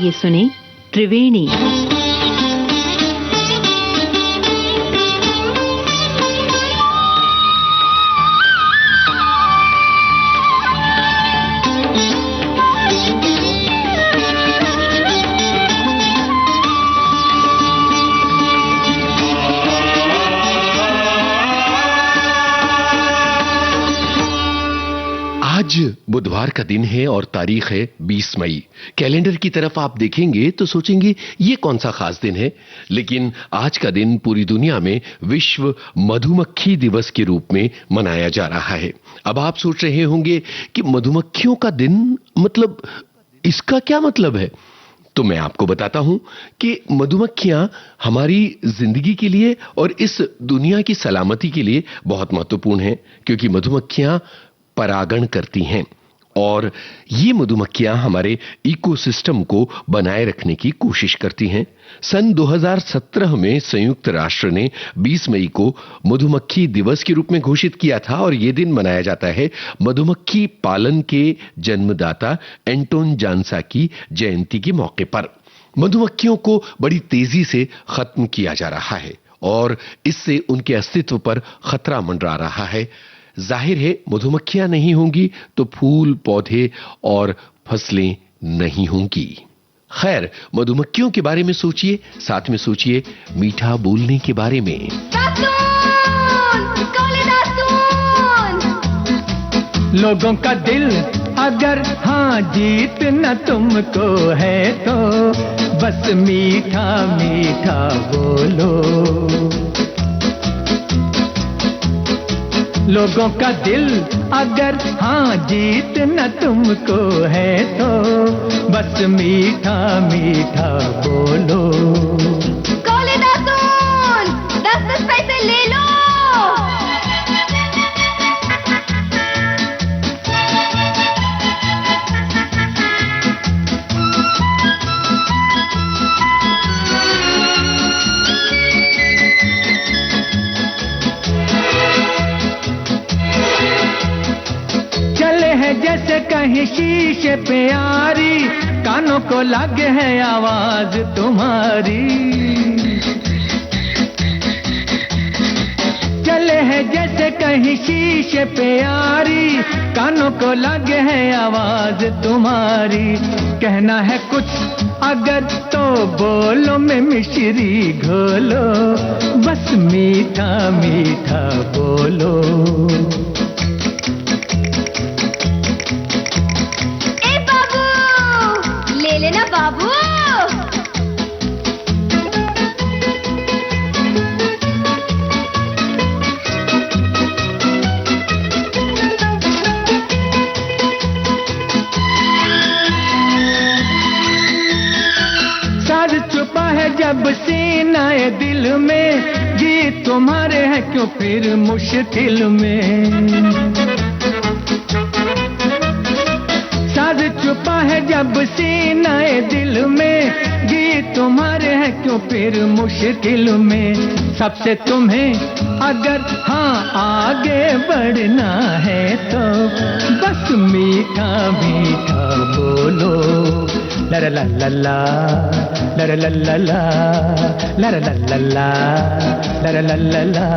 आइए सुने त्रिवेणी। आज बुधवार का दिन है और तारीख है 20 मई। कैलेंडर की तरफ आप देखेंगे तो सोचेंगे ये कौन सा खास दिन है, लेकिन आज का दिन पूरी दुनिया में विश्व मधुमक्खी दिवस के रूप में मनाया जा रहा है। अब आप सोच रहे होंगे कि मधुमक्खियों का दिन, मतलब इसका क्या मतलब है? तो मैं आपको बताता हूं कि मधुमक्खियां हमारी जिंदगी के लिए और इस दुनिया की सलामती के लिए बहुत महत्वपूर्ण हैं, क्योंकि मधुमक्खियां परागण करती हैं और ये मधुमक्खियां हमारे इकोसिस्टम को बनाए रखने की कोशिश करती हैं। सन 2017 में संयुक्त राष्ट्र ने 20 मई को मधुमक्खी दिवस के रूप में घोषित किया था और यह दिन मनाया जाता है मधुमक्खी पालन के जन्मदाता एंटोन जानसा की जयंती के मौके पर। मधुमक्खियों को बड़ी तेजी से खत्म किया जा रहा है और इससे उनके अस्तित्व पर खतरा मंडरा रहा है। जाहिर है मधुमक्खियां नहीं होंगी तो फूल, पौधे और फसलें नहीं होंगी। खैर, मधुमक्खियों के बारे में सोचिए, साथ में सोचिए मीठा बोलने के बारे में। लोगों का दिल अगर हाँ जीतना तुमको है तो बस मीठा मीठा बोलो। लोगों का दिल अगर हाँ जीतना तुमको है तो बस मीठा मीठा बोलो। कौले दातून 10 पैसे ले लो। जैसे कहीं शीशे पे यारी, कानों को लगे है आवाज तुम्हारी। चले हैं जैसे कहीं शीशे पे यारी, कानों को लगे है आवाज तुम्हारी। कहना है कुछ अगर तो बोलो में मिश्री घोलो, बस मीठा मीठा बोलो। बाबू साज छुपा है जब सीनाए दिल में, गीत तुम्हारे हैं क्यों फिर मुश्किल में। छुपा है जब सीनाए दिल में, गीत तुम्हारे हैं क्यों फिर मुश्किल में। सबसे तुम्हें अगर हाँ आगे बढ़ना है तो बस मीठा मीठा बोलो। लर ला ला ला लर ला ला ला लर ला ला ला लर ला ला ला।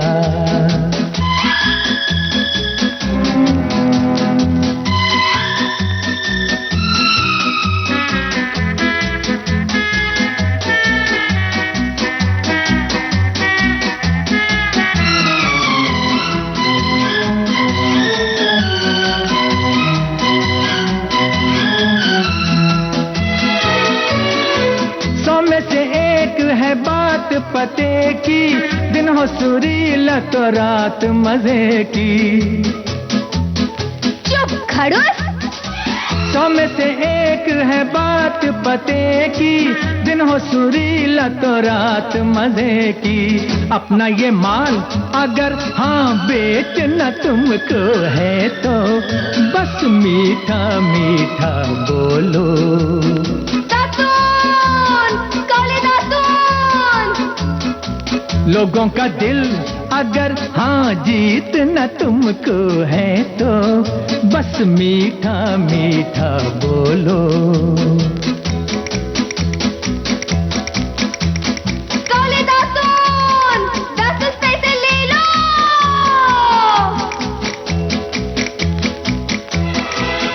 है बात पते की, दिन हो सुरीला तो रात मजे की। चुप खड़ूस। 100 में से एक है बात पते की, दिन हो सुरीला तो रात मजे की। अपना ये माल अगर हाँ बेचना तुमको है तो बस मीठा मीठा बोलो। लोगों का दिल अगर हाँ जीतना तुमको है तो बस मीठा मीठा बोलो।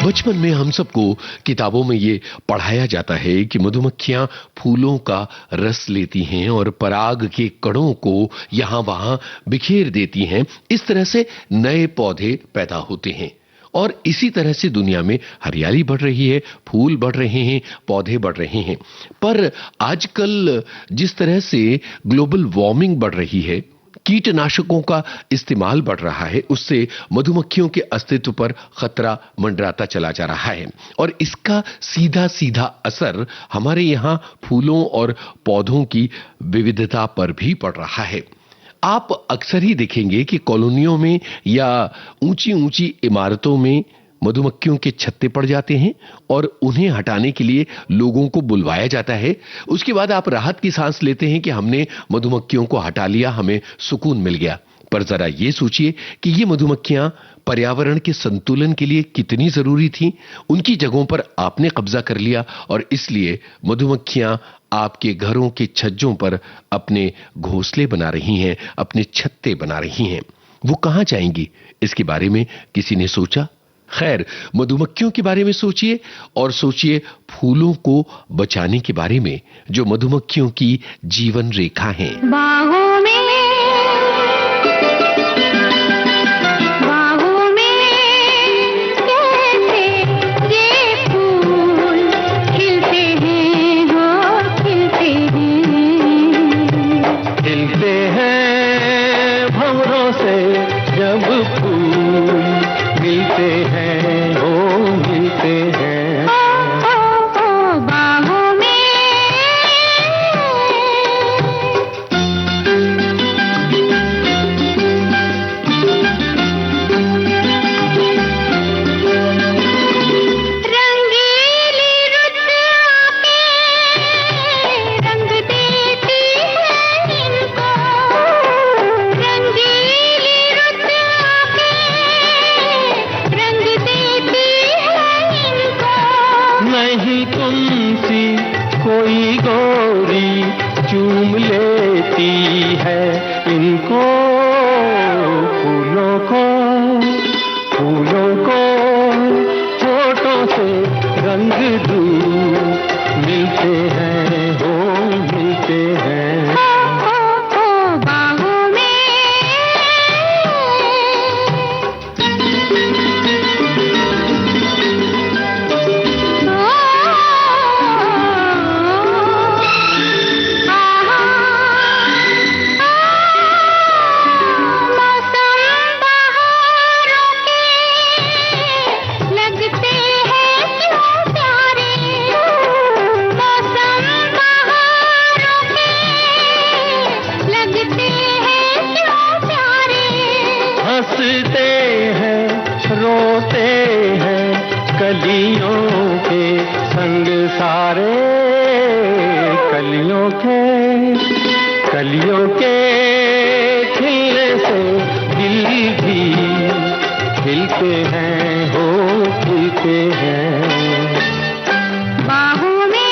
बचपन में हम सबको किताबों में ये पढ़ाया जाता है कि मधुमक्खियां फूलों का रस लेती हैं और पराग के कणों को यहां वहां बिखेर देती हैं। इस तरह से नए पौधे पैदा होते हैं और इसी तरह से दुनिया में हरियाली बढ़ रही है, फूल बढ़ रहे हैं, पौधे बढ़ रहे हैं। पर आजकल जिस तरह से ग्लोबल वार्मिंग बढ़ रही है, कीटनाशकों का इस्तेमाल बढ़ रहा है, उससे मधुमक्खियों के अस्तित्व पर खतरा मंडराता चला जा रहा है और इसका सीधा सीधा असर हमारे यहां फूलों और पौधों की विविधता पर भी पड़ रहा है। आप अक्सर ही देखेंगे कि कॉलोनियों में या ऊंची ऊंची इमारतों में मधुमक्खियों के छत्ते पड़ जाते हैं और उन्हें हटाने के लिए लोगों को बुलवाया जाता है। उसके बाद आप राहत की सांस लेते हैं कि हमने मधुमक्खियों को हटा लिया, हमें सुकून मिल गया। पर जरा ये सोचिए कि ये मधुमक्खियां पर्यावरण के संतुलन के लिए कितनी जरूरी थीं। उनकी जगहों पर आपने कब्जा कर लिया और इसलिए मधुमक्खियां आपके घरों के छज्जों पर अपने घोंसले बना रही हैं, अपने छत्ते बना रही हैं। वो कहां जाएंगी, इसके बारे में किसी ने सोचा? खैर, मधुमक्खियों के बारे में सोचिए और सोचिए फूलों को बचाने के बारे में, जो मधुमक्खियों की जीवन रेखा हैं। बाहों में कैसे ये फूल खिलते हैं, हो खिलते हैं। खिलते हैं भंवरों से जब फूल मिलते हैं, हो मिलते हैं। बाहों में रंगीली रुत आके रंग देती है इनको, रंगीली रुत आके रंग देती है इनको। नहीं तुमसी कोई गोरी चूम लेती है इनको। फूलों को होठों से रंग दूर मिलते हैं, हो मिलते हैं। बाहों में हंसते हैं, रोते हैं कलियों के संग सारे। कलियों के खिलने से दिल भी खिलते हैं, हो खिलते हैं। बाहों में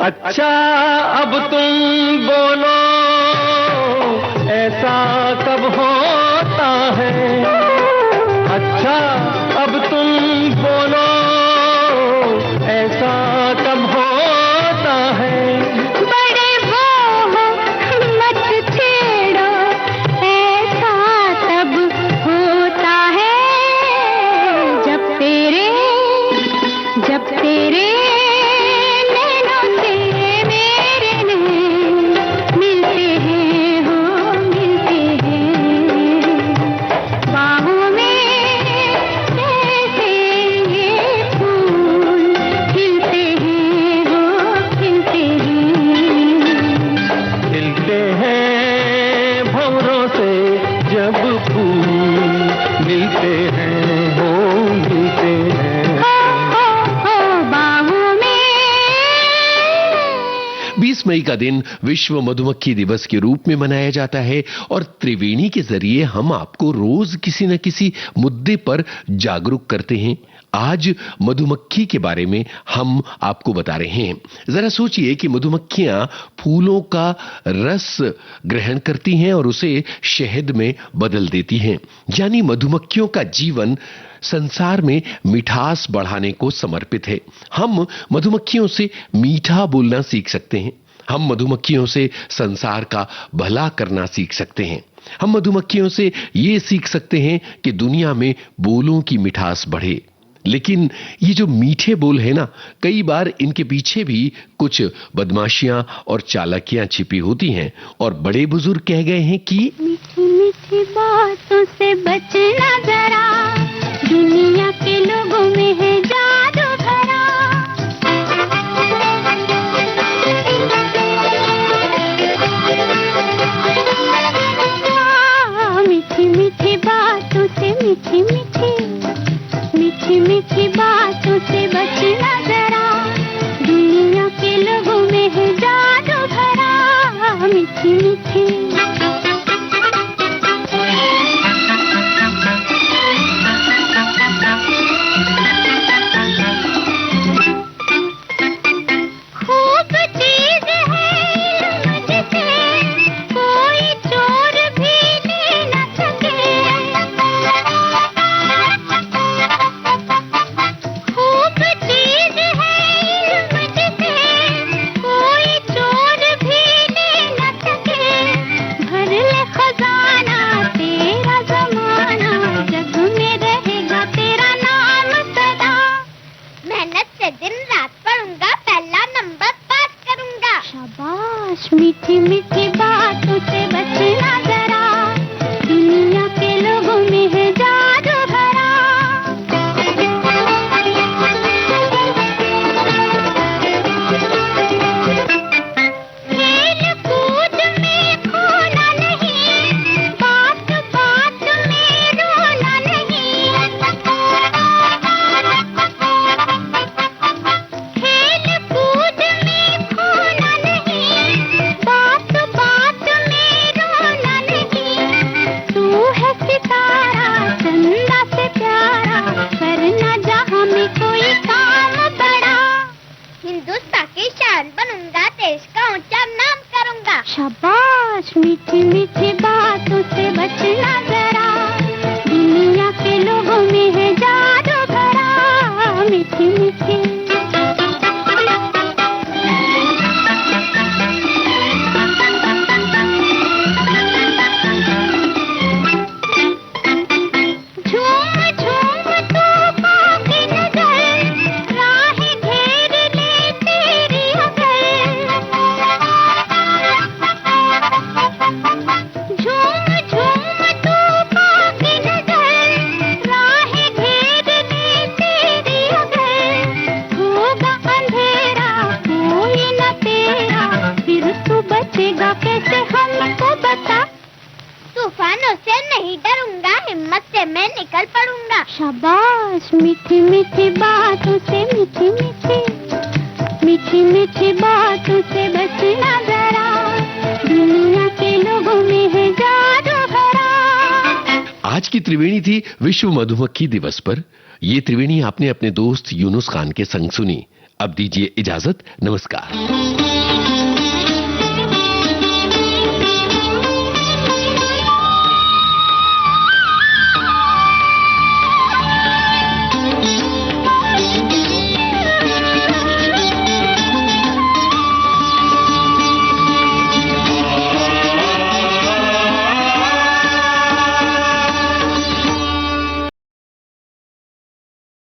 अच्छा अब तुम बोलो, ऐसा कब होता है? अच्छा अब तुम बोलो, ऐसा कब होता है? बड़े वो हो मत छेड़ो, ऐसा तब होता है जब तेरे नैनों से मेरे नैन मिलते हैं, हो मिलते हैं। बाहों में कैसे ये फूल खिलते हैं, हो खिलते हैं। खिलते हैं भंवरों से जब फूल मिलते हैं, हो मिलते हैं। बाहों में 20 20 मई का दिन विश्व मधुमक्खी दिवस के रूप में मनाया जाता है और त्रिवेणी के जरिए हम आपको रोज किसी न किसी मुद्दे पर जागरूक करते हैं। आज मधुमक्खी के बारे में हम आपको बता रहे हैं। जरा सोचिए कि मधुमक्खियां फूलों का रस ग्रहण करती हैं और उसे शहद में बदल देती हैं। यानी मधुमक्खियों का जीवन संसार में मिठास बढ़ाने को समर्पित है। हम मधुमक्खियों से मीठा बोलना सीख सकते हैं। हम मधुमक्खियों से संसार का भला करना सीख सकते हैं। हम मधुमक्खियों से ये सीख सकते हैं कि दुनिया में बोलों की मिठास बढ़े। लेकिन ये जो मीठे बोल है ना, कई बार इनके पीछे भी कुछ बदमाशियां और चालाकियां छिपी होती हैं और बड़े बुजुर्ग कह गए हैं कि मीठी मीठी बातों से बचना जरा, दुनिया के लोगों में है जादू भरा। मीठी मीठी बातों से मीठी मीठी बातों से बचना जरा, दुनिया के लोगों में है जादू भरा। मीठी मीठी खूब चीज है मुझसे, कोई चोर भी ले न सके। खूब चीज है मुझसे, कोई चोर भी ले न सके। भर ले खजाना तेरा जमाना, जग में रहेगा तेरा नाम सदा। मेहनत से दिन रात पढ़ूंगा, पहला नंबर पास करूंगा। शाबाश मीठी मीठी बातों से बचना जरा, दुनिया के लोगों में है जादू भरा। खेल कूद में खोना नहीं, बात बात में रोना नहीं। खेल कूद में खोना नहीं, बात बात में रोना नहीं। तू है सितारा चंदा से प्यारा, करना जहां में कोई काम बड़ा। हिंदुस्तान की शान बनूंगा, देश का ऊंचा नाम करूंगा। शाबाश मीठी मीठी बातों से बचना जरा, दुनिया के लोगों में है जादू भरा। मीठी मीठी झूम झूम तूफान की नजर, राहें घेर ले तेरी अगर। झूम झूम तूफान की नजर, राहें घेर ले तेरी अगर। होगा अंधेरा कोई न तेरा, फिर तू बचेगा कैसे हमको बता। तूफानों से नहीं डरूंगा, हिम्मत से मैं निकल पड़ूंगा। शाबाश मीठी मीठी बातों से मीठी मीठी बातों से बचना जरा, दुनिया के लोगों में है जादू भरा। आज की त्रिवेणी थी विश्व मधुमक्खी दिवस पर। ये त्रिवेणी आपने अपने दोस्त यूनुस खान के संग सुनी। अब दीजिए इजाजत, नमस्कार।